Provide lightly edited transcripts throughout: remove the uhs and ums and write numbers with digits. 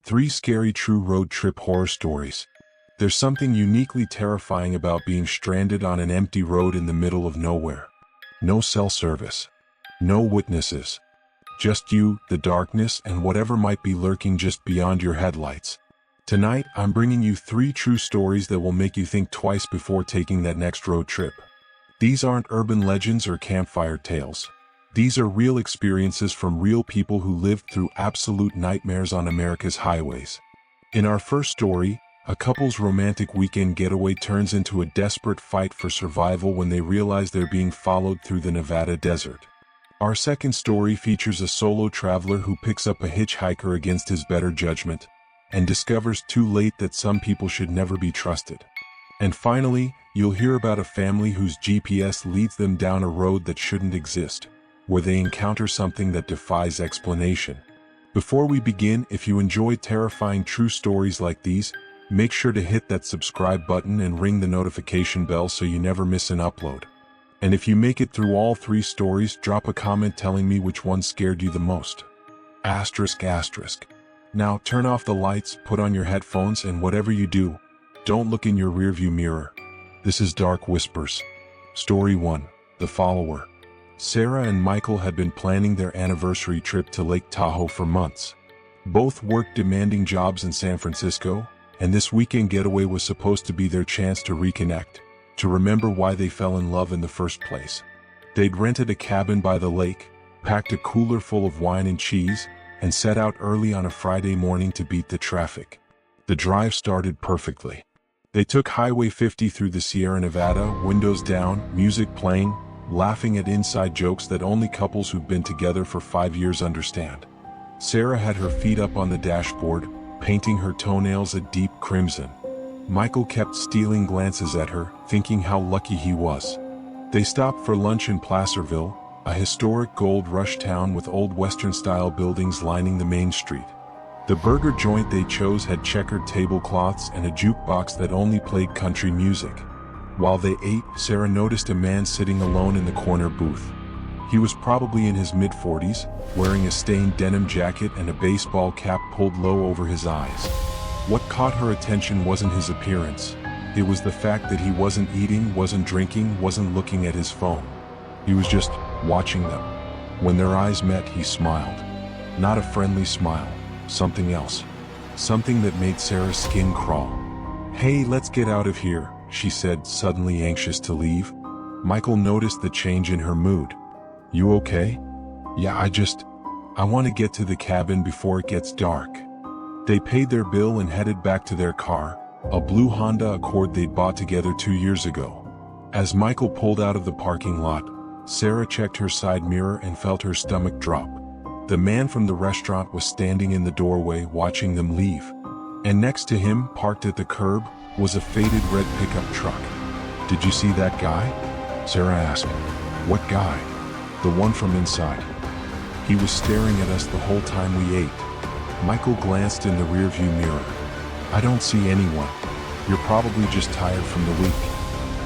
3 scary true road trip horror stories. There's something uniquely terrifying about being stranded on an empty road in the middle of nowhere. No cell service. No witnesses. Just you, the darkness, and whatever might be lurking just beyond your headlights. Tonight, I'm bringing you 3 true stories that will make you think twice before taking that next road trip. These aren't urban legends or campfire tales. These are real experiences from real people who lived through absolute nightmares on America's highways. In our first story, a couple's romantic weekend getaway turns into a desperate fight for survival when they realize they're being followed through the Nevada desert. Our second story features a solo traveler who picks up a hitchhiker against his better judgment and discovers too late that some people should never be trusted. And finally, you'll hear about a family whose GPS leads them down a road that shouldn't exist, where they encounter something that defies explanation. Before we begin, if you enjoy terrifying true stories like these, make sure to hit that subscribe button and ring the notification bell so you never miss an upload. And if you make it through all 3 stories, drop a comment telling me which one scared you the most. ***. Now turn off the lights, put on your headphones, and whatever you do, don't look in your rearview mirror. This is Dark Whispers. Story 1. The Follower. Sarah and Michael had been planning their anniversary trip to Lake Tahoe for months. Both worked demanding jobs in San Francisco, and this weekend getaway was supposed to be their chance to reconnect, to remember why they fell in love in the first place. They'd rented a cabin by the lake, packed a cooler full of wine and cheese, and set out early on a Friday morning to beat the traffic. The drive started perfectly. They took Highway 50 through the Sierra Nevada, windows down, music playing, laughing at inside jokes that only couples who've been together for 5 years understand. Sarah had her feet up on the dashboard, painting her toenails a deep crimson. Michael kept stealing glances at her, thinking how lucky he was. They stopped for lunch in Placerville, a historic gold rush town with old Western-style buildings lining the main street. The burger joint they chose had checkered tablecloths and a jukebox that only played country music. While they ate, Sarah noticed a man sitting alone in the corner booth. He was probably in his mid-40s, wearing a stained denim jacket and a baseball cap pulled low over his eyes. What caught her attention wasn't his appearance. It was the fact that he wasn't eating, wasn't drinking, wasn't looking at his phone. He was just watching them. When their eyes met, he smiled. Not a friendly smile, something else. Something that made Sarah's skin crawl. "Hey, let's get out of here," she said, suddenly anxious to leave. Michael noticed the change in her mood. "You okay?" "Yeah, I want to get to the cabin before it gets dark." They paid their bill and headed back to their car, a blue Honda Accord they'd bought together 2 years ago. As Michael pulled out of the parking lot, Sarah checked her side mirror and felt her stomach drop. The man from the restaurant was standing in the doorway watching them leave. And next to him, parked at the curb, was a faded red pickup truck. "Did you see that guy?" Sarah asked. "What guy?" "The one from inside. He was staring at us the whole time we ate." Michael glanced in the rearview mirror. "I don't see anyone. You're probably just tired from the week.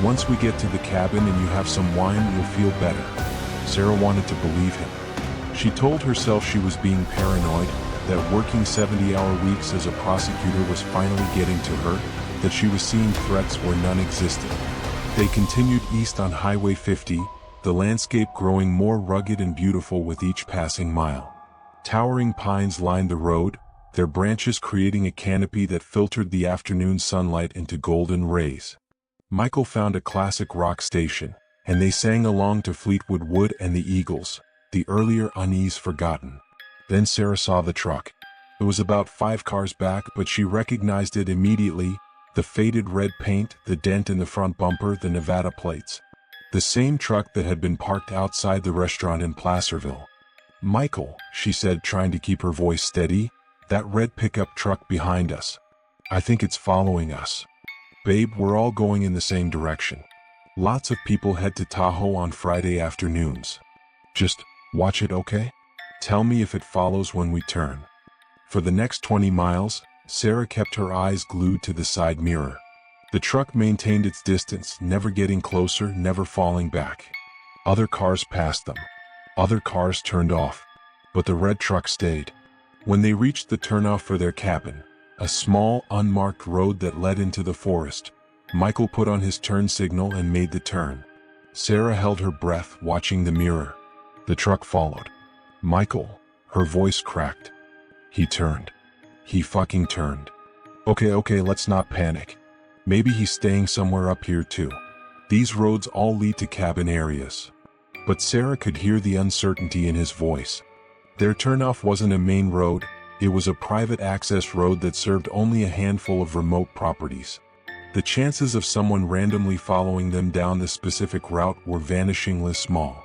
Once we get to the cabin and you have some wine, you'll feel better." Sarah wanted to believe him. She told herself she was being paranoid, that working 70-hour weeks as a prosecutor was finally getting to her, that she was seeing threats where none existed. They continued east on Highway 50, the landscape growing more rugged and beautiful with each passing mile. Towering pines lined the road, their branches creating a canopy that filtered the afternoon sunlight into golden rays. Michael found a classic rock station, and they sang along to Fleetwood Wood and the Eagles, the earlier unease forgotten. Then Sarah saw the truck. It was about 5 cars back, but she recognized it immediately: the faded red paint, the dent in the front bumper, the Nevada plates. The same truck that had been parked outside the restaurant in Placerville. "Michael," she said, trying to keep her voice steady, "that red pickup truck behind us. I think it's following us." "Babe, we're all going in the same direction. Lots of people head to Tahoe on Friday afternoons. Just watch it, okay? Tell me if it follows when we turn." For the next 20 miles, Sarah kept her eyes glued to the side mirror. The truck maintained its distance, never getting closer, never falling back. Other cars passed them. Other cars turned off. But the red truck stayed. When they reached the turnoff for their cabin, a small, unmarked road that led into the forest, Michael put on his turn signal and made the turn. Sarah held her breath, watching the mirror. The truck followed. Michael, her voice cracked. He turned. He fucking turned. Okay, let's not panic. Maybe he's staying somewhere up here too. These roads all lead to cabin areas. But Sarah could hear the uncertainty in his voice. Their turnoff wasn't a main road, it was a private access road that served only a handful of remote properties. The chances of someone randomly following them down this specific route were vanishingly small.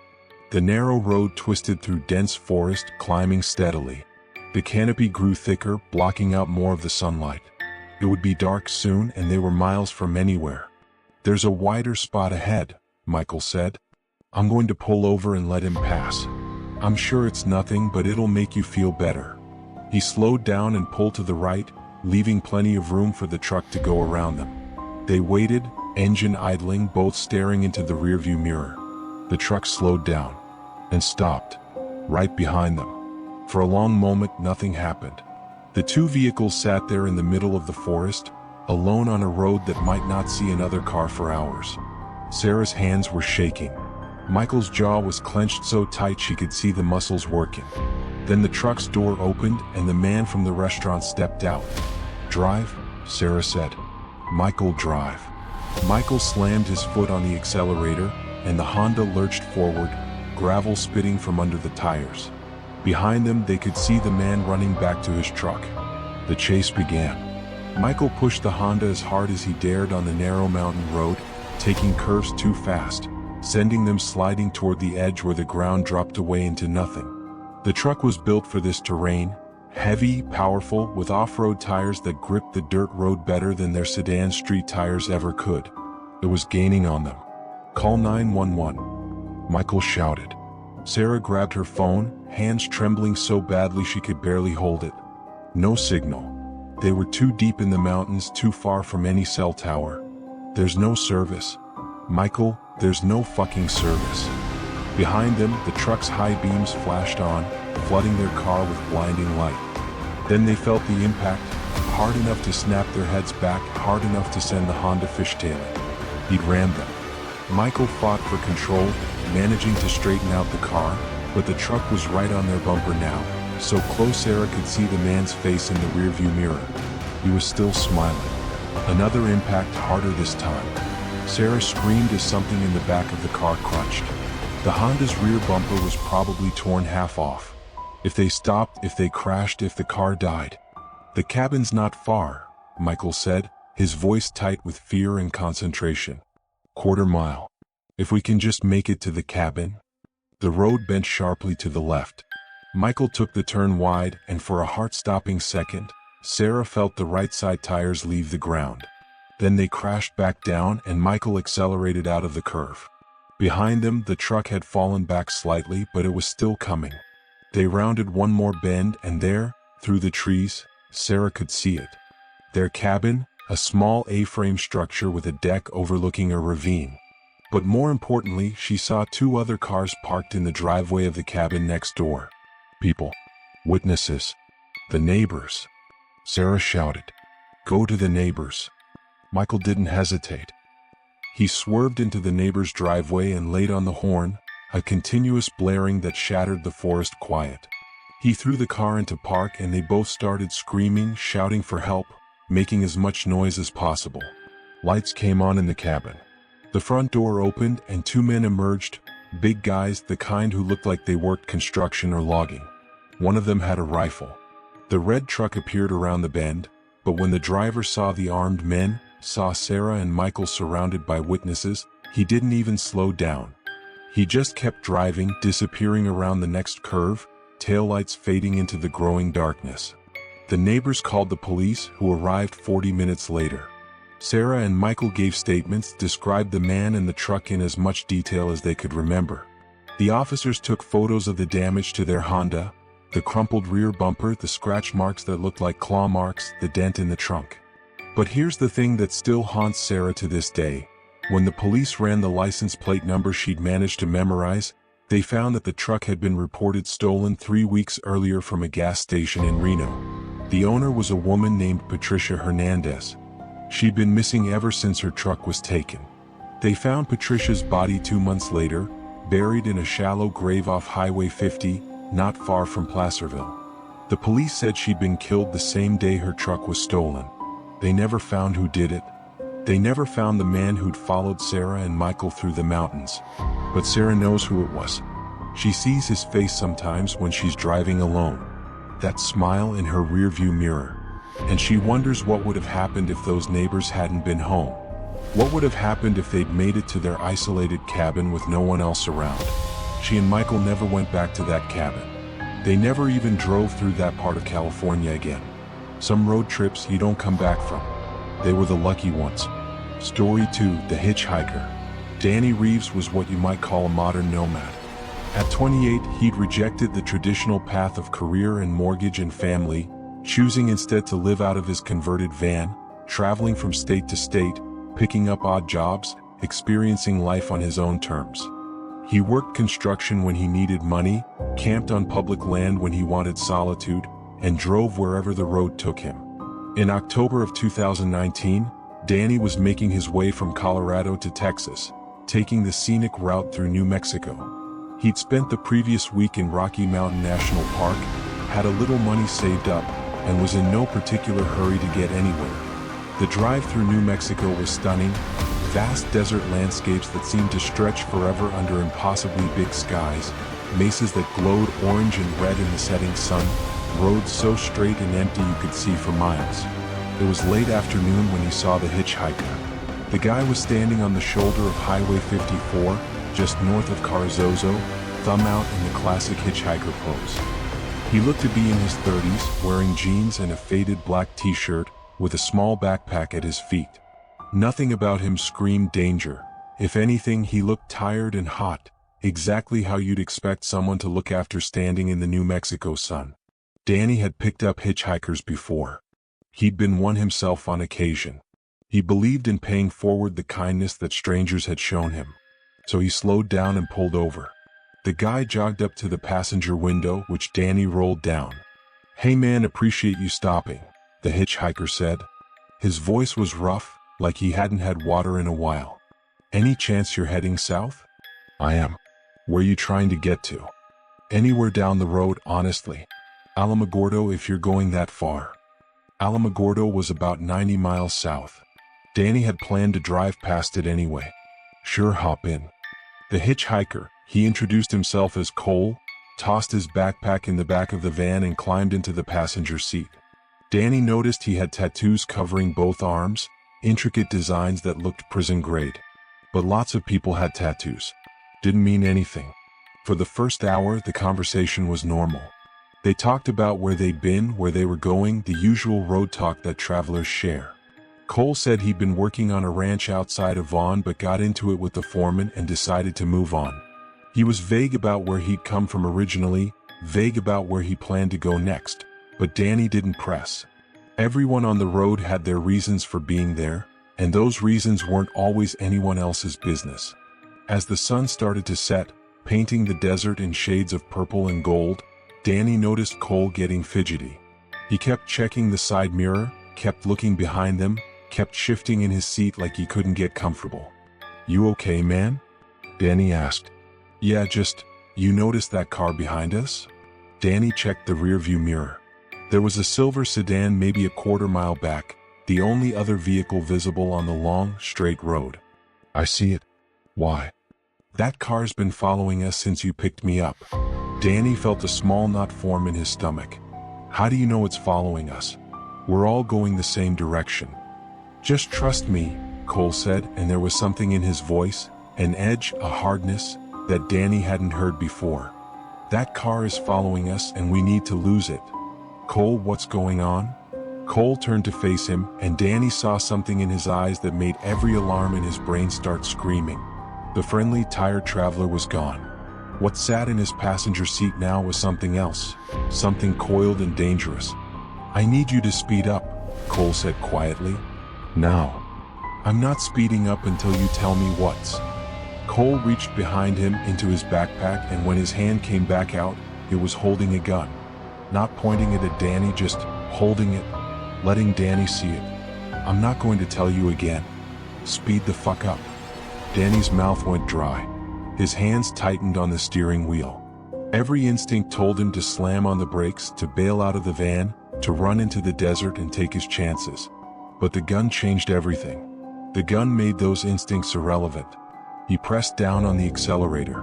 The narrow road twisted through dense forest, climbing steadily. The canopy grew thicker, blocking out more of the sunlight. It would be dark soon and they were miles from anywhere. "There's a wider spot ahead," Michael said. "I'm going to pull over and let him pass. I'm sure it's nothing, but it'll make you feel better." He slowed down and pulled to the right, leaving plenty of room for the truck to go around them. They waited, engine idling, both staring into the rearview mirror. The truck slowed down and stopped right behind them. For a long moment, nothing happened. The two vehicles sat there in the middle of the forest, alone on a road that might not see another car for hours. Sarah's hands were shaking. Michael's jaw was clenched so tight she could see the muscles working. Then the truck's door opened and the man from the restaurant stepped out. "Drive," Sarah said. "Michael, drive." Michael slammed his foot on the accelerator, and the Honda lurched forward, gravel spitting from under the tires. Behind them they could see the man running back to his truck. The chase began. Michael pushed the Honda as hard as he dared on the narrow mountain road, taking curves too fast, sending them sliding toward the edge where the ground dropped away into nothing. The truck was built for this terrain, heavy, powerful, with off-road tires that gripped the dirt road better than their sedan street tires ever could. It was gaining on them. "Call 911. Michael shouted. Sarah grabbed her phone, hands trembling so badly she could barely hold it. No signal. They were too deep in the mountains, too far from any cell tower. "There's no service. Michael, there's no fucking service." Behind them, the truck's high beams flashed on, flooding their car with blinding light. Then they felt the impact, hard enough to snap their heads back, hard enough to send the Honda fishtailing. He'd rammed them. Michael fought for control, managing to straighten out the car, but the truck was right on their bumper now, so close Sarah could see the man's face in the rearview mirror. He was still smiling. Another impact, harder this time. Sarah screamed as something in the back of the car crunched. The Honda's rear bumper was probably torn half off. If they stopped, if they crashed, if the car died. "The cabin's not far," Michael said, his voice tight with fear and concentration. "Quarter mile. If we can just make it to the cabin." The road bent sharply to the left. Michael took the turn wide, and for a heart-stopping second, Sarah felt the right side tires leave the ground. Then they crashed back down and Michael accelerated out of the curve. Behind them, the truck had fallen back slightly, but it was still coming. They rounded one more bend and there, through the trees, Sarah could see it. Their cabin, a small A-frame structure with a deck overlooking a ravine. But more importantly, she saw two other cars parked in the driveway of the cabin next door. People. Witnesses. The neighbors. Sarah shouted, "Go to the neighbors." Michael didn't hesitate. He swerved into the neighbor's driveway and laid on the horn, a continuous blaring that shattered the forest quiet. He threw the car into park and they both started screaming, shouting for help, making as much noise as possible. Lights came on in the cabin. The front door opened and two men emerged, big guys, the kind who looked like they worked construction or logging. One of them had a rifle. The red truck appeared around the bend, but when the driver saw the armed men, saw Sarah and Michael surrounded by witnesses, he didn't even slow down. He just kept driving, disappearing around the next curve, taillights fading into the growing darkness. The neighbors called the police, who arrived 40 minutes later. Sarah and Michael gave statements, described the man and the truck in as much detail as they could remember. The officers took photos of the damage to their Honda, the crumpled rear bumper, the scratch marks that looked like claw marks, the dent in the trunk. But here's the thing that still haunts Sarah to this day. When the police ran the license plate number she'd managed to memorize, They found that the truck had been reported stolen 3 weeks earlier from a gas station in Reno. The owner was a woman named Patricia Hernandez. She'd been missing ever since her truck was taken. They found Patricia's body 2 months later, buried in a shallow grave off Highway 50, not far from Placerville. The police said she'd been killed the same day her truck was stolen. They never found who did it. They never found the man who'd followed Sarah and Michael through the mountains. But Sarah knows who it was. She sees his face sometimes when she's driving alone. That smile in her rearview mirror. And she wonders what would have happened if those neighbors hadn't been home. What would have happened if they'd made it to their isolated cabin with no one else around? She and Michael never went back to that cabin. They never even drove through that part of California again. Some road trips you don't come back from. They were the lucky ones. Story 2, The Hitchhiker. Danny Reeves was what you might call a modern nomad. At 28, he'd rejected the traditional path of career and mortgage and family, choosing instead to live out of his converted van, traveling from state to state, picking up odd jobs, experiencing life on his own terms. He worked construction when he needed money, camped on public land when he wanted solitude, and drove wherever the road took him. In October of 2019, Danny was making his way from Colorado to Texas, taking the scenic route through New Mexico. He'd spent the previous week in Rocky Mountain National Park, had a little money saved up, and was in no particular hurry to get anywhere. The drive through New Mexico was stunning, vast desert landscapes that seemed to stretch forever under impossibly big skies, mesas that glowed orange and red in the setting sun, roads so straight and empty you could see for miles. It was late afternoon when he saw the hitchhiker. The guy was standing on the shoulder of Highway 54, just north of Carrizozo, thumb out in the classic hitchhiker pose. He looked to be in his 30s, wearing jeans and a faded black t-shirt, with a small backpack at his feet. Nothing about him screamed danger. If anything, he looked tired and hot, exactly how you'd expect someone to look after standing in the New Mexico sun. Danny had picked up hitchhikers before. He'd been one himself on occasion. He believed in paying forward the kindness that strangers had shown him. So he slowed down and pulled over. The guy jogged up to the passenger window, which Danny rolled down. "Hey man, appreciate you stopping," the hitchhiker said. His voice was rough, like he hadn't had water in a while. "Any chance you're heading south?" "I am." "Where you trying to get to?" "Anywhere down the road, honestly. Alamogordo if you're going that far." Alamogordo was about 90 miles south. Danny had planned to drive past it anyway. "Sure, hop in." The hitchhiker, he introduced himself as Cole, tossed his backpack in the back of the van and climbed into the passenger seat. Danny noticed he had tattoos covering both arms, intricate designs that looked prison grade. But lots of people had tattoos. Didn't mean anything. For the first hour, the conversation was normal. They talked about where they'd been, where they were going, the usual road talk that travelers share. Cole said he'd been working on a ranch outside of Vaughn but got into it with the foreman and decided to move on. He was vague about where he'd come from originally, vague about where he planned to go next, but Danny didn't press. Everyone on the road had their reasons for being there, and those reasons weren't always anyone else's business. As the sun started to set, painting the desert in shades of purple and gold, Danny noticed Cole getting fidgety. He kept checking the side mirror, kept looking behind them, kept shifting in his seat like he couldn't get comfortable. "You okay, man?" Danny asked. "Yeah, you noticed that car behind us?" Danny checked the rearview mirror. There was a silver sedan maybe a quarter mile back, the only other vehicle visible on the long, straight road. "I see it." "Why?" "That car's been following us since you picked me up." Danny felt a small knot form in his stomach. "How do you know it's following us? We're all going the same direction." "Just trust me," Cole said, and there was something in his voice, an edge, a hardness, that Danny hadn't heard before. "That car is following us and we need to lose it." "Cole, what's going on?" Cole turned to face him, and Danny saw something in his eyes that made every alarm in his brain start screaming. The friendly, tired traveler was gone. What sat in his passenger seat now was something else, something coiled and dangerous. "I need you to speed up," Cole said quietly. "Now." "I'm not speeding up until you tell me what's." Cole reached behind him into his backpack, and when his hand came back out, it was holding a gun. Not pointing it at Danny, just holding it, letting Danny see it. "I'm not going to tell you again. Speed the fuck up." Danny's mouth went dry. His hands tightened on the steering wheel. Every instinct told him to slam on the brakes, to bail out of the van, to run into the desert and take his chances. But the gun changed everything. The gun made those instincts irrelevant. He pressed down on the accelerator.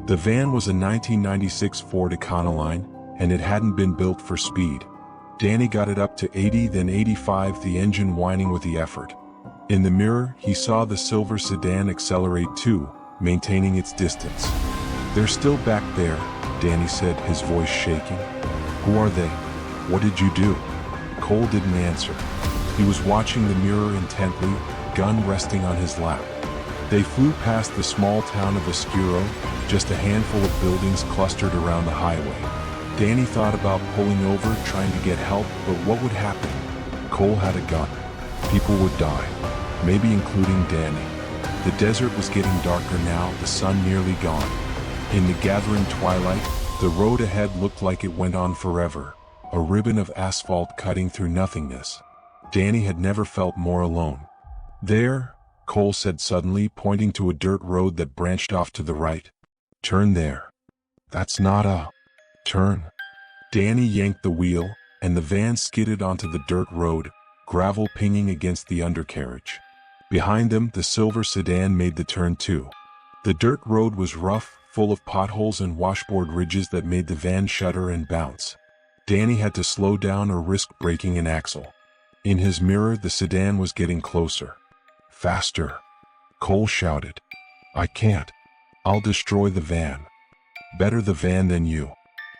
The van was a 1996 Ford Econoline, and it hadn't been built for speed. Danny got it up to 80, then 85, the engine whining with the effort. In the mirror, he saw the silver sedan accelerate too, maintaining its distance. "They're still back there," Danny said, his voice shaking. "Who are they? What did you do?" Cole didn't answer. He was watching the mirror intently, gun resting on his lap. They flew past the small town of Oscuro, just a handful of buildings clustered around the highway. Danny thought about pulling over, trying to get help, but what would happen? Cole had a gun. People would die, maybe including Danny. The desert was getting darker now, the sun nearly gone. In the gathering twilight, the road ahead looked like it went on forever, a ribbon of asphalt cutting through nothingness. Danny had never felt more alone. "There," Cole said suddenly, pointing to a dirt road that branched off to the right. "Turn there." "That's not a turn." Danny yanked the wheel, and the van skidded onto the dirt road, gravel pinging against the undercarriage. Behind them, the silver sedan made the turn too. The dirt road was rough, full of potholes and washboard ridges that made the van shudder and bounce. Danny had to slow down or risk breaking an axle. In his mirror, the sedan was getting closer. "Faster!" Cole shouted. "I can't. I'll destroy the van." "Better the van than you."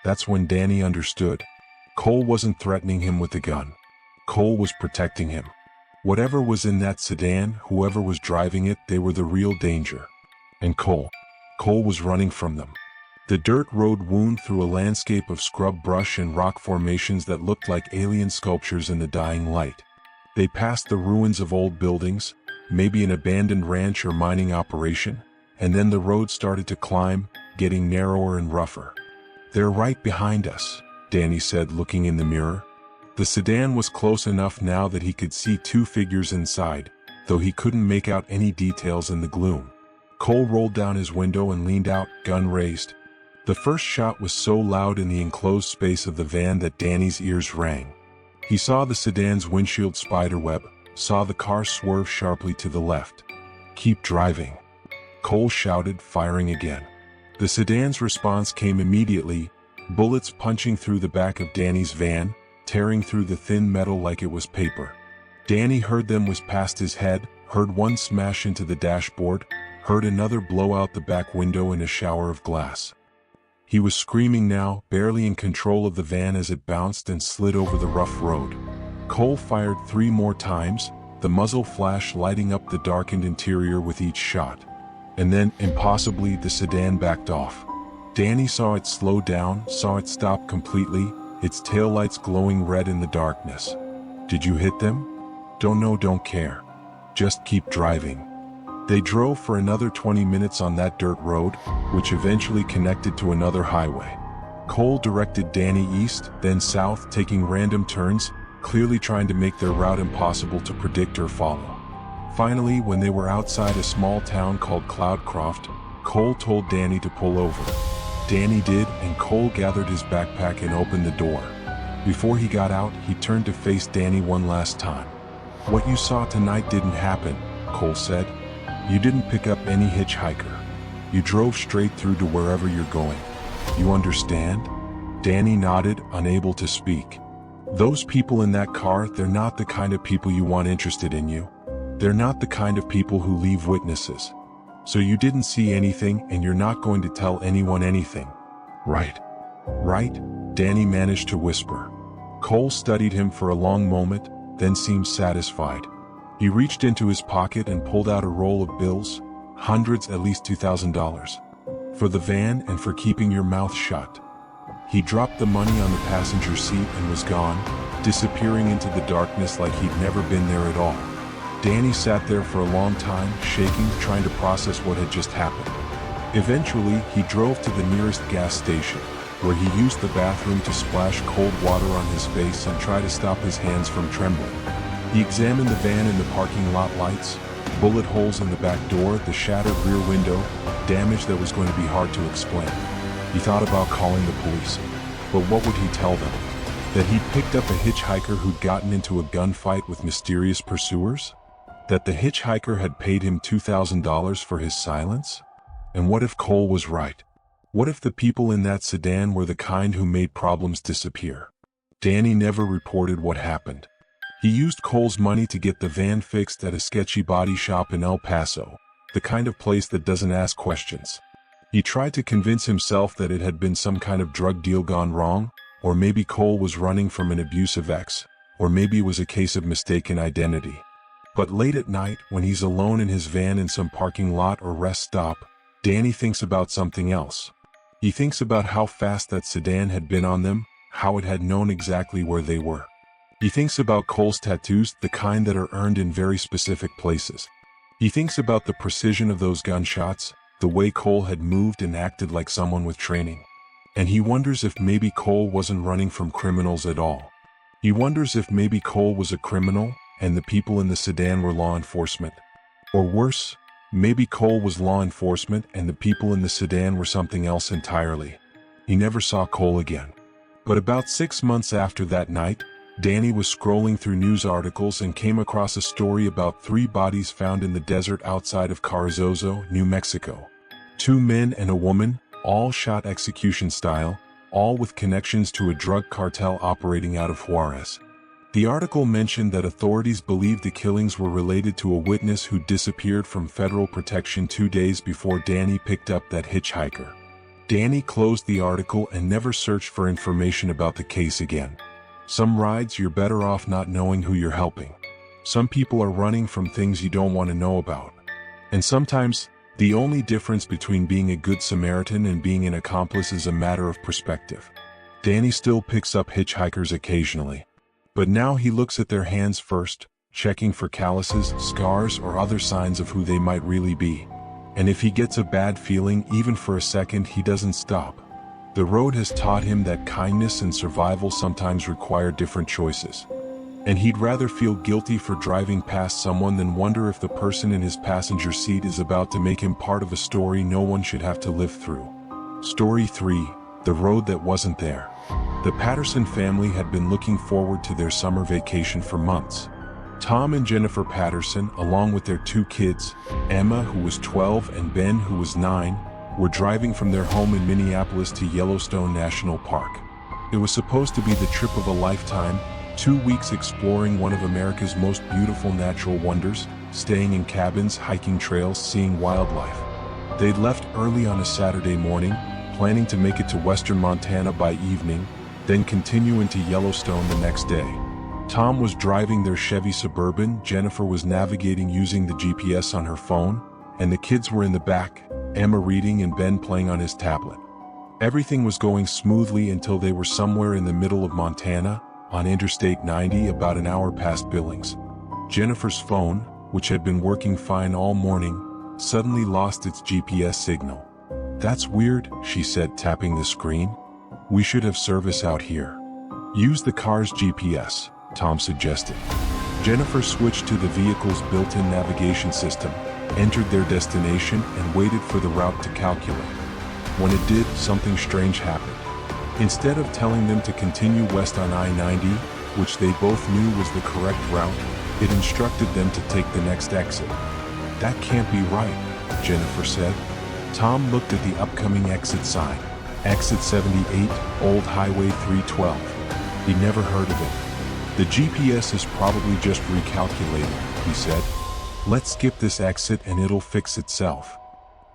That's when Danny understood. Cole wasn't threatening him with the gun. Cole was protecting him. Whatever was in that sedan, whoever was driving it, they were the real danger. And Cole was running from them. The dirt road wound through a landscape of scrub brush and rock formations that looked like alien sculptures in the dying light. They passed the ruins of old buildings, maybe an abandoned ranch or mining operation, and then the road started to climb, getting narrower and rougher. "They're right behind us," Danny said, looking in the mirror. The sedan was close enough now that he could see two figures inside, though he couldn't make out any details in the gloom. Cole rolled down his window and leaned out, gun raised. The first shot was so loud in the enclosed space of the van that Danny's ears rang. He saw the sedan's windshield spiderweb, saw the car swerve sharply to the left. "Keep driving," Cole shouted, firing again. The sedan's response came immediately, bullets punching through the back of Danny's van, tearing through the thin metal like it was paper. Danny heard them whiz past his head, heard one smash into the dashboard, heard another blow out the back window in a shower of glass. He was screaming now, barely in control of the van as it bounced and slid over the rough road. Cole fired 3 more times, the muzzle flash lighting up the darkened interior with each shot. And then, impossibly, the sedan backed off. Danny saw it slow down, saw it stop completely, its taillights glowing red in the darkness. "Did you hit them?" "Don't know, don't care. Just keep driving." They drove for another 20 minutes on that dirt road, which eventually connected to another highway. Cole directed Danny east, then south, taking random turns, clearly trying to make their route impossible to predict or follow. Finally, when they were outside a small town called Cloudcroft, Cole told Danny to pull over. Danny did, and Cole gathered his backpack and opened the door. Before he got out, he turned to face Danny one last time. "What you saw tonight didn't happen," Cole said. "You didn't pick up any hitchhiker. You drove straight through to wherever you're going. You understand?" Danny nodded, unable to speak. "Those people in that car, they're not the kind of people you want interested in you. They're not the kind of people who leave witnesses. So you didn't see anything, and you're not going to tell anyone anything. Right?" "Right," Danny managed to whisper. Cole studied him for a long moment, then seemed satisfied. He reached into his pocket and pulled out a roll of bills, hundreds, at least $2,000. "For the van and for keeping your mouth shut." He dropped the money on the passenger seat and was gone, disappearing into the darkness like he'd never been there at all. Danny sat there for a long time, shaking, trying to process what had just happened. Eventually, he drove to the nearest gas station, where he used the bathroom to splash cold water on his face and try to stop his hands from trembling. He examined the van and the parking lot lights, bullet holes in the back door, the shattered rear window, damage that was going to be hard to explain. He thought about calling the police. But what would he tell them? That he'd picked up a hitchhiker who'd gotten into a gunfight with mysterious pursuers? That the hitchhiker had paid him $2,000 for his silence? And what if Cole was right? What if the people in that sedan were the kind who made problems disappear? Danny never reported what happened. He used Cole's money to get the van fixed at a sketchy body shop in El Paso, the kind of place that doesn't ask questions. He tried to convince himself that it had been some kind of drug deal gone wrong, or maybe Cole was running from an abusive ex, or maybe it was a case of mistaken identity. But late at night, when he's alone in his van in some parking lot or rest stop, Danny thinks about something else. He thinks about how fast that sedan had been on them, how it had known exactly where they were. He thinks about Cole's tattoos, the kind that are earned in very specific places. He thinks about the precision of those gunshots, the way Cole had moved and acted like someone with training. And he wonders if maybe Cole wasn't running from criminals at all. He wonders if maybe Cole was a criminal, and the people in the sedan were law enforcement. Or worse, maybe Cole was law enforcement and the people in the sedan were something else entirely. He never saw Cole again. But about 6 months after that night, Danny was scrolling through news articles and came across a story about 3 bodies found in the desert outside of Carrizozo, New Mexico. 2 men and a woman, all shot execution style, all with connections to a drug cartel operating out of Juarez. The article mentioned that authorities believed the killings were related to a witness who disappeared from federal protection 2 days before Danny picked up that hitchhiker. Danny closed the article and never searched for information about the case again. Some rides you're better off not knowing who you're helping. Some people are running from things you don't want to know about. And sometimes, the only difference between being a good Samaritan and being an accomplice is a matter of perspective. Danny still picks up hitchhikers occasionally. But now he looks at their hands first, checking for calluses, scars, or other signs of who they might really be. And if he gets a bad feeling even for a second, he doesn't stop. The road has taught him that kindness and survival sometimes require different choices. And he'd rather feel guilty for driving past someone than wonder if the person in his passenger seat is about to make him part of a story no one should have to live through. Story 3: The Road That Wasn't There. The Patterson family had been looking forward to their summer vacation for months. Tom and Jennifer Patterson, along with their 2 kids, Emma, who was 12, and Ben, who was 9, were driving from their home in Minneapolis to Yellowstone National Park. It was supposed to be the trip of a lifetime, 2 weeks exploring one of America's most beautiful natural wonders, staying in cabins, hiking trails, seeing wildlife. They'd left early on a Saturday morning, planning to make it to western Montana by evening, then continue into Yellowstone the next day. Tom was driving their Chevy Suburban, Jennifer was navigating using the GPS on her phone, and the kids were in the back, Emma reading and Ben playing on his tablet. Everything was going smoothly until they were somewhere in the middle of Montana, on Interstate 90, about an hour past Billings. Jennifer's phone, which had been working fine all morning, suddenly lost its GPS signal. "That's weird," she said, tapping the screen. "We should have service out here." "Use the car's GPS," Tom suggested. Jennifer switched to the vehicle's built-in navigation system, entered their destination, and waited for the route to calculate. When it did, something strange happened. Instead of telling them to continue west on I-90, which they both knew was the correct route, it instructed them to take the next exit. "That can't be right," Jennifer said. Tom looked at the upcoming exit sign. Exit 78, Old Highway 312. He'd never heard of it. "The GPS is probably just recalculating," he said. "Let's skip this exit and it'll fix itself."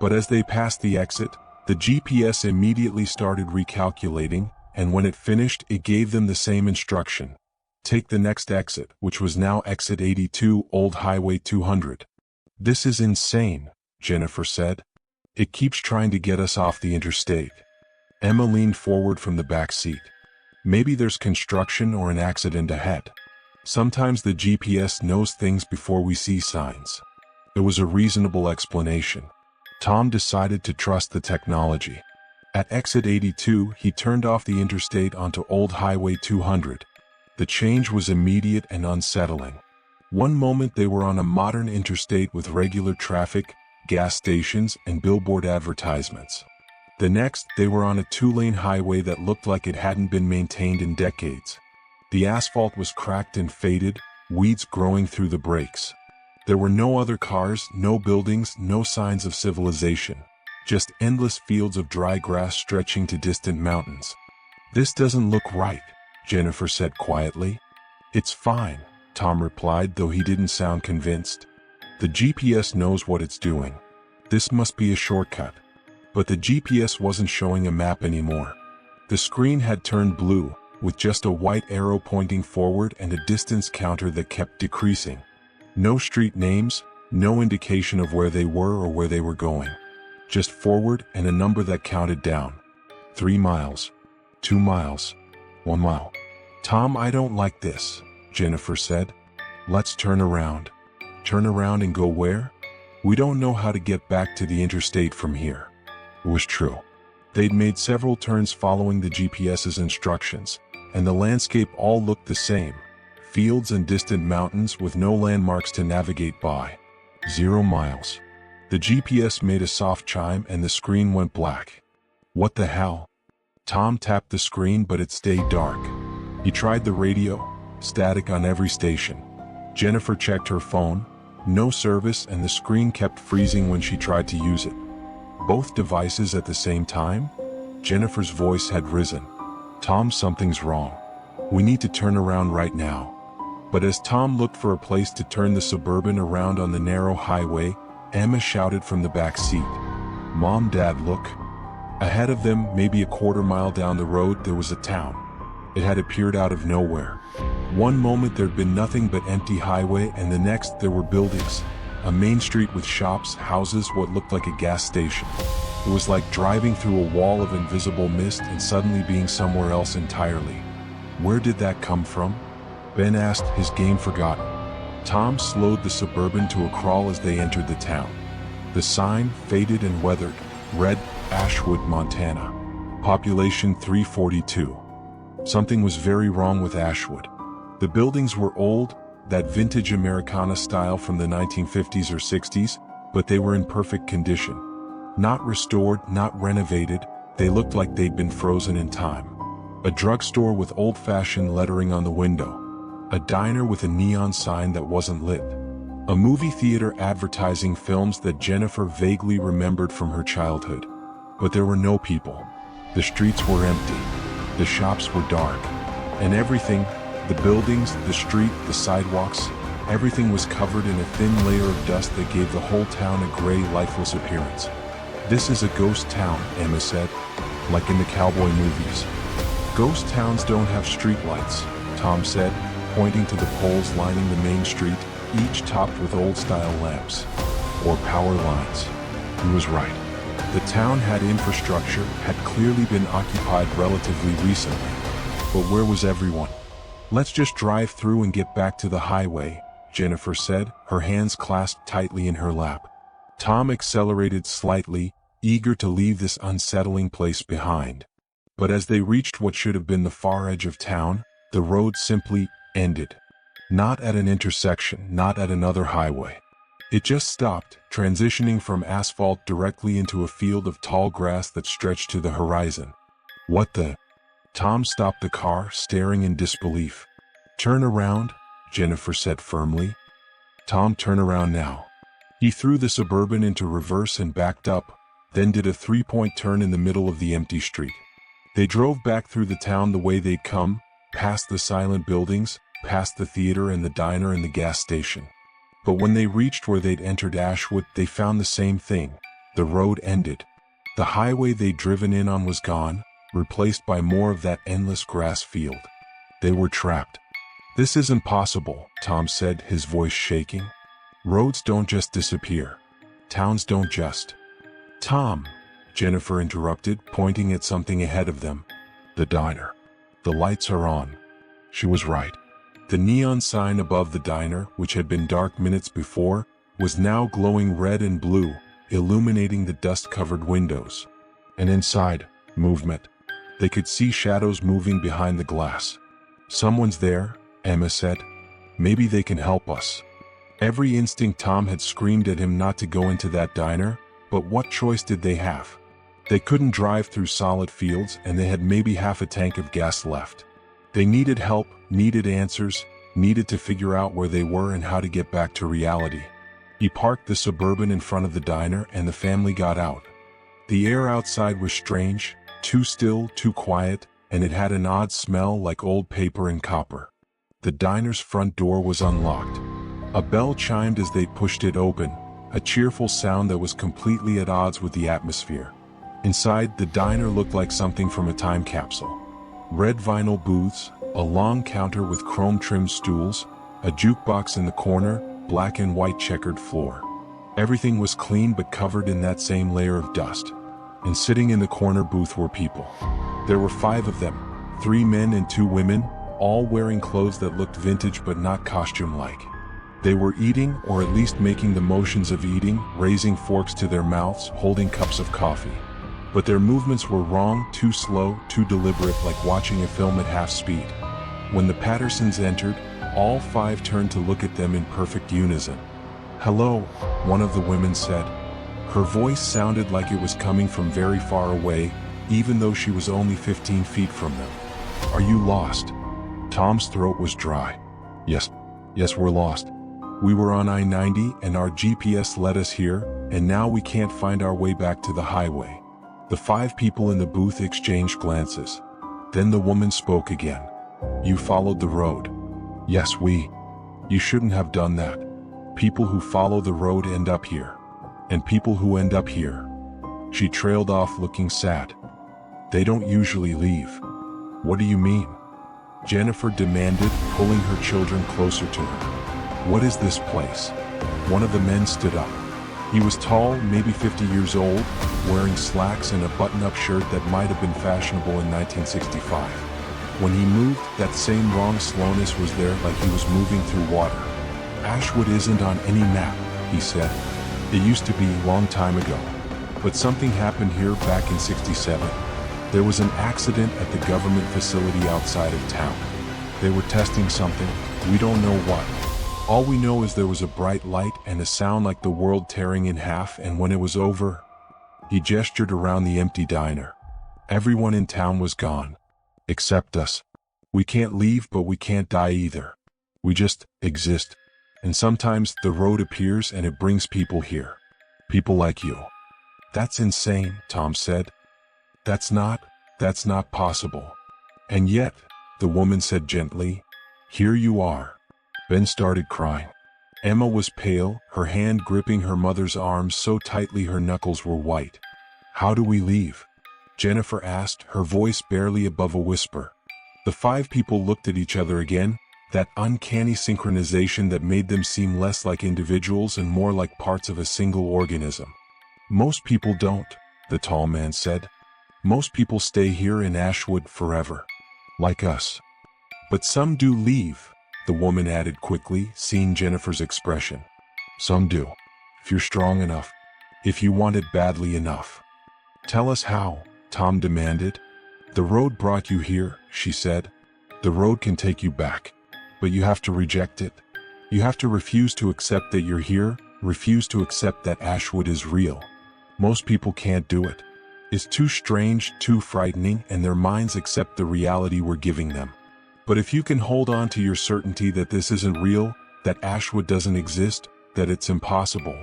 But as they passed the exit, the GPS immediately started recalculating, and when it finished, it gave them the same instruction. "Take the next exit," which was now exit 82, Old Highway 200. "This is insane," Jennifer said. "It keeps trying to get us off the interstate." Emma leaned forward from the back seat. "Maybe there's construction or an accident ahead." Sometimes the GPS knows things before we see signs. It was a reasonable explanation. Tom decided to trust the technology. At exit 82, he turned off the interstate onto Old Highway 200. The change was immediate and unsettling. One moment they were on a modern interstate with regular traffic, gas stations, and billboard advertisements. The next, they were on a two-lane highway that looked like it hadn't been maintained in decades. The asphalt was cracked and faded, weeds growing through the brakes. There were no other cars, no buildings, no signs of civilization. Just endless fields of dry grass stretching to distant mountains. "This doesn't look right," Jennifer said quietly. "It's fine," Tom replied, though he didn't sound convinced. "The GPS knows what it's doing. This must be a shortcut." But the GPS wasn't showing a map anymore. The screen had turned blue, with just a white arrow pointing forward and a distance counter that kept decreasing. No street names, no indication of where they were or where they were going. Just forward and a number that counted down. 3 miles. 2 miles. 1 mile. "Tom, I don't like this," Jennifer said. "Let's turn around." "Turn around and go where?" "We don't know how to get back to the interstate from here." It was true. They'd made several turns following the GPS's instructions, and the landscape all looked the same. Fields and distant mountains with no landmarks to navigate by. 0 miles. The GPS made a soft chime and the screen went black. "What the hell?" Tom tapped the screen, but it stayed dark. He tried the radio, static on every station. Jennifer checked her phone, no service, and the screen kept freezing when she tried to use it. "Both devices at the same time?" Jennifer's voice had risen. "Tom, something's wrong. We need to turn around right now." But as Tom looked for a place to turn the Suburban around on the narrow highway, Emma shouted from the back seat. "Mom, Dad, look." Ahead of them, maybe a quarter mile down the road, there was a town. It had appeared out of nowhere. One moment there'd been nothing but empty highway, and the next there were buildings. A main street with shops, houses, what looked like a gas station. It was like driving through a wall of invisible mist and suddenly being somewhere else entirely. "Where did that come from?" Ben asked, his game forgotten. Tom slowed the Suburban to a crawl as they entered the town. The sign, faded and weathered, read, Ashwood, Montana. Population 342. Something was very wrong with Ashwood. The buildings were old, that vintage Americana style from the 1950s or 60s, but they were in perfect condition. Not restored, not renovated, they looked like they'd been frozen in time. A drugstore with old-fashioned lettering on the window. A diner with a neon sign that wasn't lit. A movie theater advertising films that Jennifer vaguely remembered from her childhood. But there were no people. The streets were empty. The shops were dark. And everything, the buildings, the street, the sidewalks, everything was covered in a thin layer of dust that gave the whole town a gray, lifeless appearance. "This is a ghost town," Emma said, "like in the cowboy movies." "Ghost towns don't have streetlights," Tom said, pointing to the poles lining the main street, each topped with old-style lamps. "Or power lines." He was right. The town had infrastructure, had clearly been occupied relatively recently. But where was everyone? "Let's just drive through and get back to the highway," Jennifer said, her hands clasped tightly in her lap. Tom accelerated slightly, eager to leave this unsettling place behind. But as they reached what should have been the far edge of town, the road simply ended. Not at an intersection, not at another highway. It just stopped, transitioning from asphalt directly into a field of tall grass that stretched to the horizon. "What the?" Tom stopped the car, staring in disbelief. "Turn around," Jennifer said firmly. Tom, turn around now. He threw the Suburban into reverse and backed up, then did a three-point turn in the middle of the empty street. They drove back through the town the way they'd come, past the silent buildings, past the theater and the diner and the gas station. But when they reached where they'd entered Ashwood, they found the same thing. The road ended. The highway they'd driven in on was gone, replaced by more of that endless grass field. They were trapped. "This isn't possible," Tom said, his voice shaking. "Roads don't just disappear. Towns don't just." "Tom," Jennifer interrupted, pointing at something ahead of them. "The diner. The lights are on." She was right. The neon sign above the diner, which had been dark minutes before, was now glowing red and blue, illuminating the dust-covered windows. And inside, movement. They could see shadows moving behind the glass. "Someone's there," Emma said. "Maybe they can help us." Every instinct Tom had screamed at him not to go into that diner, but what choice did they have? They couldn't drive through solid fields, and they had maybe half a tank of gas left. They needed help, needed answers, needed to figure out where they were and how to get back to reality. He parked the Suburban in front of the diner and the family got out. The air outside was strange, too still, too quiet, and it had an odd smell like old paper and copper. The diner's front door was unlocked. A bell chimed as they pushed it open, a cheerful sound that was completely at odds with the atmosphere. Inside, the diner looked like something from a time capsule. Red vinyl booths, a long counter with chrome-trimmed stools, a jukebox in the corner, black and white checkered floor. Everything was clean but covered in that same layer of dust. And sitting in the corner booth were people. There were 5 of them, 3 men and 2 women, all wearing clothes that looked vintage but not costume-like. They were eating, or at least making the motions of eating, raising forks to their mouths, holding cups of coffee. But their movements were wrong, too slow, too deliberate, like watching a film at half speed. When the Pattersons entered, all 5 turned to look at them in perfect unison. "Hello," one of the women said. Her voice sounded like it was coming from very far away, even though she was only 15 feet from them. "Are you lost?" Tom's throat was dry. Yes, we're lost. We were on I-90 and our GPS led us here, and now we can't find our way back to the highway." The 5 people in the booth exchanged glances. Then the woman spoke again. "You followed the road." "Yes, You shouldn't have done that. People who follow the road end up here. And people who end up here." She trailed off looking sad. "They don't usually leave." "What do you mean?" Jennifer demanded, pulling her children closer to her. "What is this place?" One of the men stood up. He was tall, maybe 50 years old, wearing slacks and a button-up shirt that might have been fashionable in 1965. When he moved, that same wrong slowness was there, like he was moving through water. "Ashwood isn't on any map," he said. "It used to be a long time ago. But something happened here back in '67. There was an accident at the government facility outside of town. They were testing something, we don't know what. All we know is there was a bright light and a sound like the world tearing in half, and when it was over..." He gestured around the empty diner. "Everyone in town was gone. Except us. We can't leave, but we can't die either. We just exist. And sometimes the road appears and it brings people here. People like you." "That's insane," Tom said. That's not possible." "And yet," the woman said gently, "here you are." Ben started crying. Emma was pale, her hand gripping her mother's arm so tightly her knuckles were white. "How do we leave?" Jennifer asked, her voice barely above a whisper. The 5 people looked at each other again, that uncanny synchronization that made them seem less like individuals and more like parts of a single organism. "Most people don't," the tall man said. "Most people stay here in Ashwood forever. Like us. But some do leave," the woman added quickly, seeing Jennifer's expression. "Some do. If you're strong enough. If you want it badly enough." "Tell us how," Tom demanded. "The road brought you here," she said. "The road can take you back. But you have to reject it. You have to refuse to accept that you're here, refuse to accept that Ashwood is real. Most people can't do it. It's too strange, too frightening, and their minds accept the reality we're giving them. But if you can hold on to your certainty that this isn't real, that Ashwood doesn't exist, that it's impossible,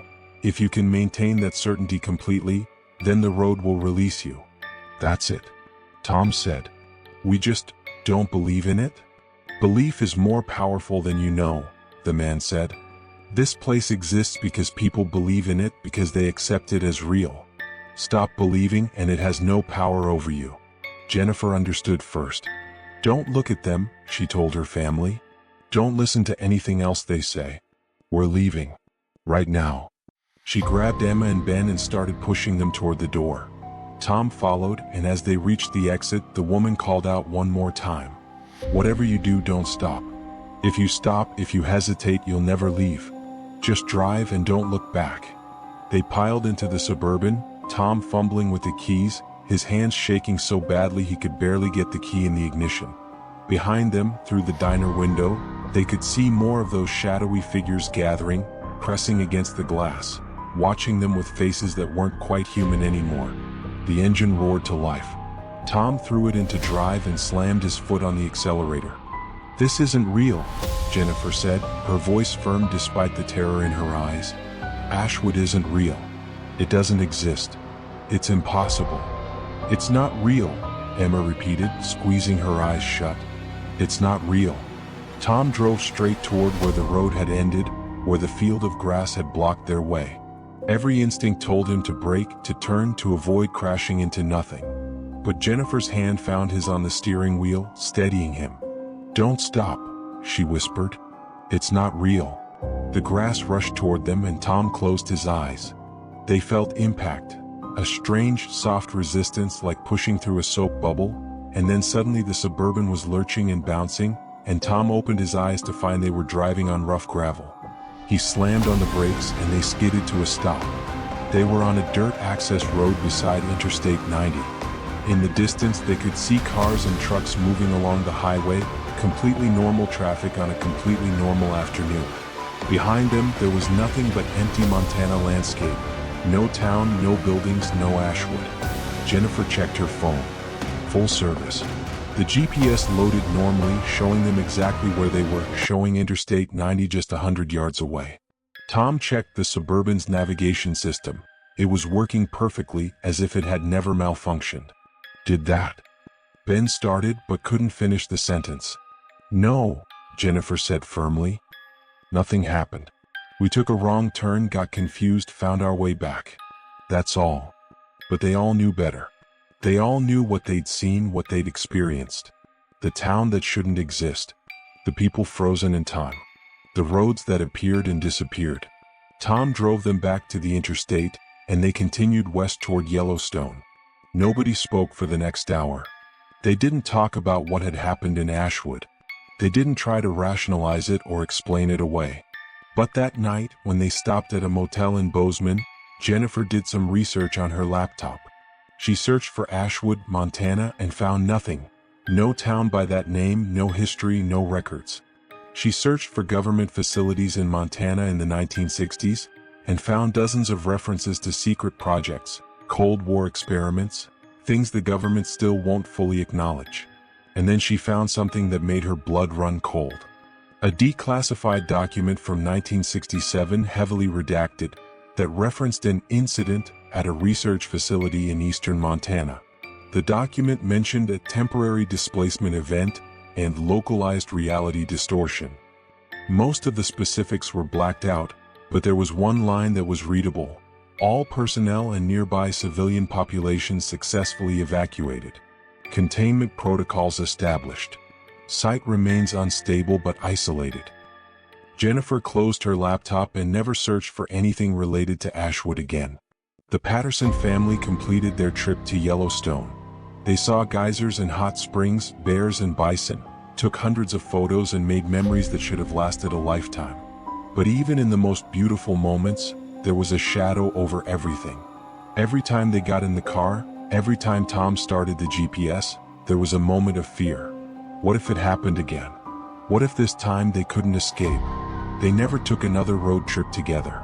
if you can maintain that certainty completely, then the road will release you. That's it," Tom said. "We just don't believe in it?" "Belief is more powerful than you know," the man said. "This place exists because people believe in it, because they accept it as real. Stop believing and it has no power over you." Jennifer understood first. "Don't look at them," she told her family. "Don't listen to anything else they say. We're leaving. Right now." She grabbed Emma and Ben and started pushing them toward the door. Tom followed, and as they reached the exit, the woman called out one more time. "Whatever you do, don't stop. If you stop, if you hesitate, you'll never leave. Just drive and don't look back. They piled into the Suburban, Tom fumbling with the keys, his hands shaking so badly he could barely get the key in the ignition. Behind them, through the diner window, they could see more of those shadowy figures gathering, pressing against the glass, watching them with faces that weren't quite human anymore. The engine roared to life. Tom threw it into drive and slammed his foot on the accelerator. "This isn't real," Jennifer said, her voice firm despite the terror in her eyes. "Ashwood isn't real. It doesn't exist. It's impossible." "It's not real," Emma repeated, squeezing her eyes shut. "It's not real." Tom drove straight toward where the road had ended, where the field of grass had blocked their way. Every instinct told him to brake, to turn, to avoid crashing into nothing. But Jennifer's hand found his on the steering wheel, steadying him. "Don't stop," she whispered. "It's not real." The grass rushed toward them and Tom closed his eyes. They felt impact, a strange, soft resistance like pushing through a soap bubble, and then suddenly the Suburban was lurching and bouncing, and Tom opened his eyes to find they were driving on rough gravel. He slammed on the brakes and they skidded to a stop. They were on a dirt access road beside Interstate 90. In the distance they could see cars and trucks moving along the highway, completely normal traffic on a completely normal afternoon. Behind them there was nothing but empty Montana landscape. No town, no buildings, no Ashwood. Jennifer checked her phone. Full service. The GPS loaded normally, showing them exactly where they were, showing Interstate 90 just 100 yards away. Tom checked the Suburban's navigation system. It was working perfectly, as if it had never malfunctioned. "Did that?" Ben started but couldn't finish the sentence. "No," Jennifer said firmly. "Nothing happened. We took a wrong turn, got confused, found our way back. That's all." But they all knew better. They all knew what they'd seen, what they'd experienced. The town that shouldn't exist. The people frozen in time. The roads that appeared and disappeared. Tom drove them back to the interstate, and they continued west toward Yellowstone. Nobody spoke for the next hour. They didn't talk about what had happened in Ashwood. They didn't try to rationalize it or explain it away. But that night, when they stopped at a motel in Bozeman, Jennifer did some research on her laptop. She searched for Ashwood, Montana, and found nothing. No town by that name, no history, no records. She searched for government facilities in Montana in the 1960s, and found dozens of references to secret projects, Cold War experiments, things the government still won't fully acknowledge. And then she found something that made her blood run cold. A declassified document from 1967, heavily redacted, that referenced an incident at a research facility in eastern Montana. The document mentioned a temporary displacement event and localized reality distortion. Most of the specifics were blacked out, but there was one line that was readable. All personnel and nearby civilian populations successfully evacuated. Containment protocols established. Site remains unstable but isolated. Jennifer closed her laptop and never searched for anything related to Ashwood again. The Patterson family completed their trip to Yellowstone. They saw geysers and hot springs, bears and bison, took hundreds of photos and made memories that should have lasted a lifetime. But even in the most beautiful moments, there was a shadow over everything. Every time they got in the car, every time Tom started the GPS, there was a moment of fear. What if it happened again? What if this time they couldn't escape? They never took another road trip together.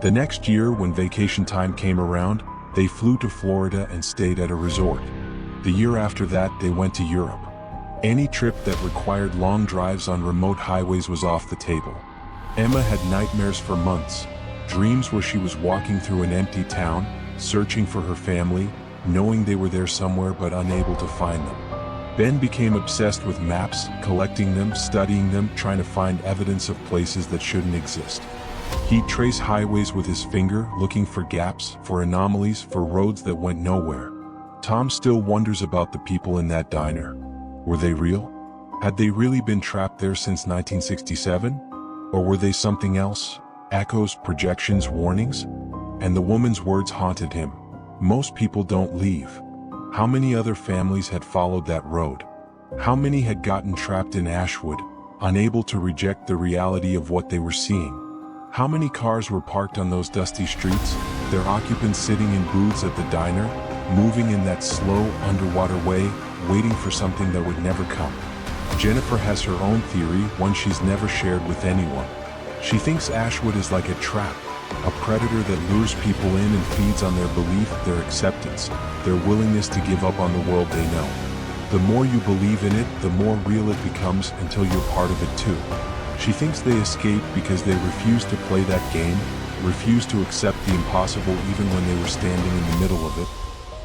The next year, when vacation time came around, they flew to Florida and stayed at a resort. The year after that, they went to Europe. Any trip that required long drives on remote highways was off the table. Emma had nightmares for months, dreams where she was walking through an empty town, searching for her family, knowing they were there somewhere but unable to find them. Ben became obsessed with maps, collecting them, studying them, trying to find evidence of places that shouldn't exist. He'd trace highways with his finger, looking for gaps, for anomalies, for roads that went nowhere. Tom still wonders about the people in that diner. Were they real? Had they really been trapped there since 1967? Or were they something else? Echoes, projections, warnings? And the woman's words haunted him. Most people don't leave. How many other families had followed that road? How many had gotten trapped in Ashwood, unable to reject the reality of what they were seeing. How many cars were parked on those dusty streets, their occupants sitting in booths at the diner, moving in that slow, underwater way, waiting for something that would never come? Jennifer has her own theory, one she's never shared with anyone. She thinks Ashwood is like a trap, a predator that lures people in and feeds on their belief, their acceptance, their willingness to give up on the world they know. The more you believe in it, the more real it becomes until you're part of it too. She thinks they escape because they refuse to play that game, refuse to accept the impossible even when they were standing in the middle of it.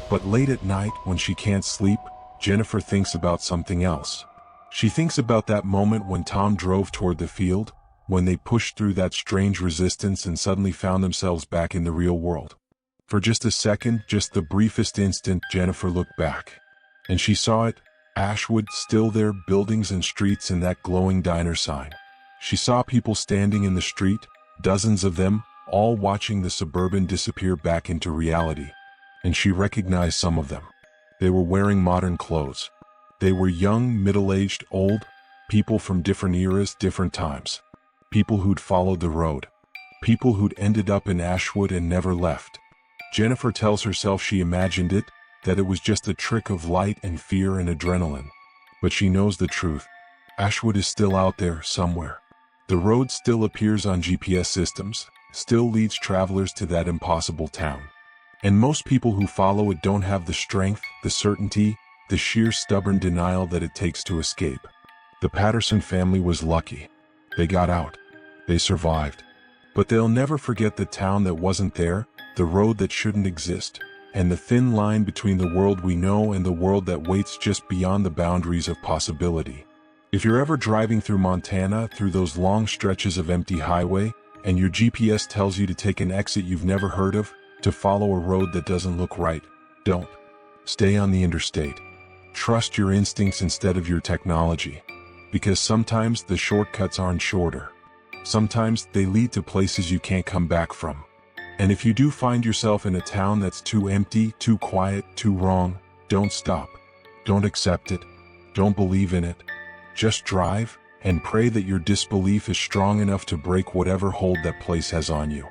But late at night, when she can't sleep, Jennifer thinks about something else. She thinks about that moment when Tom drove toward the field, when they pushed through that strange resistance and suddenly found themselves back in the real world. For just a second, just the briefest instant, Jennifer looked back. And she saw it, Ashwood, still there, buildings and streets and that glowing diner sign. She saw people standing in the street, dozens of them, all watching the suburban disappear back into reality. And she recognized some of them. They were wearing modern clothes. They were young, middle-aged, old, people from different eras, different times. People who'd followed the road. People who'd ended up in Ashwood and never left. Jennifer tells herself she imagined it, that it was just a trick of light and fear and adrenaline. But she knows the truth. Ashwood is still out there, somewhere. The road still appears on GPS systems, still leads travelers to that impossible town. And most people who follow it don't have the strength, the certainty, the sheer stubborn denial that it takes to escape. The Patterson family was lucky. They got out. They survived. But they'll never forget the town that wasn't there, the road that shouldn't exist, and the thin line between the world we know and the world that waits just beyond the boundaries of possibility. If you're ever driving through Montana, through those long stretches of empty highway, and your GPS tells you to take an exit you've never heard of, to follow a road that doesn't look right, don't. Stay on the interstate. Trust your instincts instead of your technology. Because sometimes the shortcuts aren't shorter. Sometimes they lead to places you can't come back from. And if you do find yourself in a town that's too empty, too quiet, too wrong, don't stop. Don't accept it. Don't believe in it. Just drive, and pray that your disbelief is strong enough to break whatever hold that place has on you.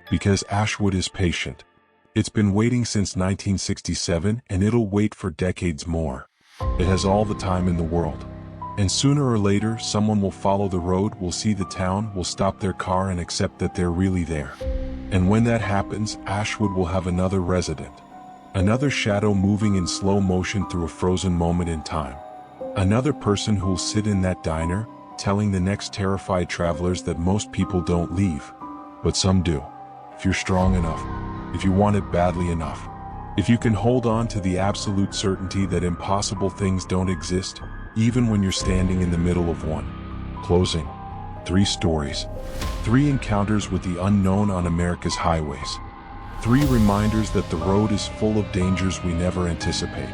Because Ashwood is patient. It's been waiting since 1967, and it'll wait for decades more. It has all the time in the world. And sooner or later, someone will follow the road, will see the town, will stop their car and accept that they're really there. And when that happens, Ashwood will have another resident. Another shadow moving in slow motion through a frozen moment in time. Another person who'll sit in that diner, telling the next terrified travelers that most people don't leave. But some do. If you're strong enough. If you want it badly enough. If you can hold on to the absolute certainty that impossible things don't exist, even when you're standing in the middle of one. Closing. 3 stories. 3 encounters with the unknown on America's highways. 3 reminders that the road is full of dangers we never anticipate.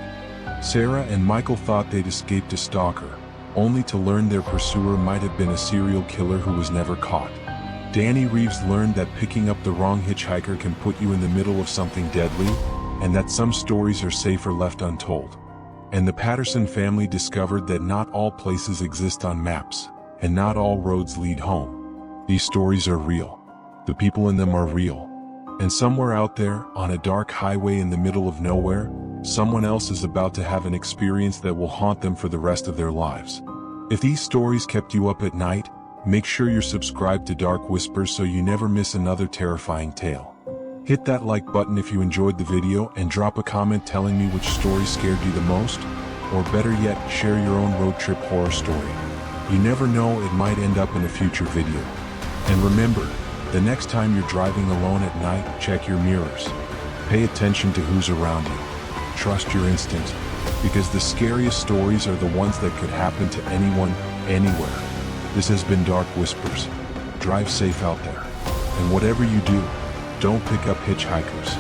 Sarah and Michael thought they'd escaped a stalker, only to learn their pursuer might have been a serial killer who was never caught. Danny Reeves learned that picking up the wrong hitchhiker can put you in the middle of something deadly, and that some stories are safer left untold. And the Patterson family discovered that not all places exist on maps, and not all roads lead home. These stories are real. The people in them are real. And somewhere out there, on a dark highway in the middle of nowhere, someone else is about to have an experience that will haunt them for the rest of their lives. If these stories kept you up at night, make sure you're subscribed to Dark Whispers so you never miss another terrifying tale. Hit that like button if you enjoyed the video and drop a comment telling me which story scared you the most, or better yet, share your own road trip horror story. You never know, it might end up in a future video. And remember, the next time you're driving alone at night, check your mirrors. Pay attention to who's around you. Trust your instincts, because the scariest stories are the ones that could happen to anyone, anywhere. This has been Dark Whispers. Drive safe out there. And whatever you do, don't pick up hitchhikers.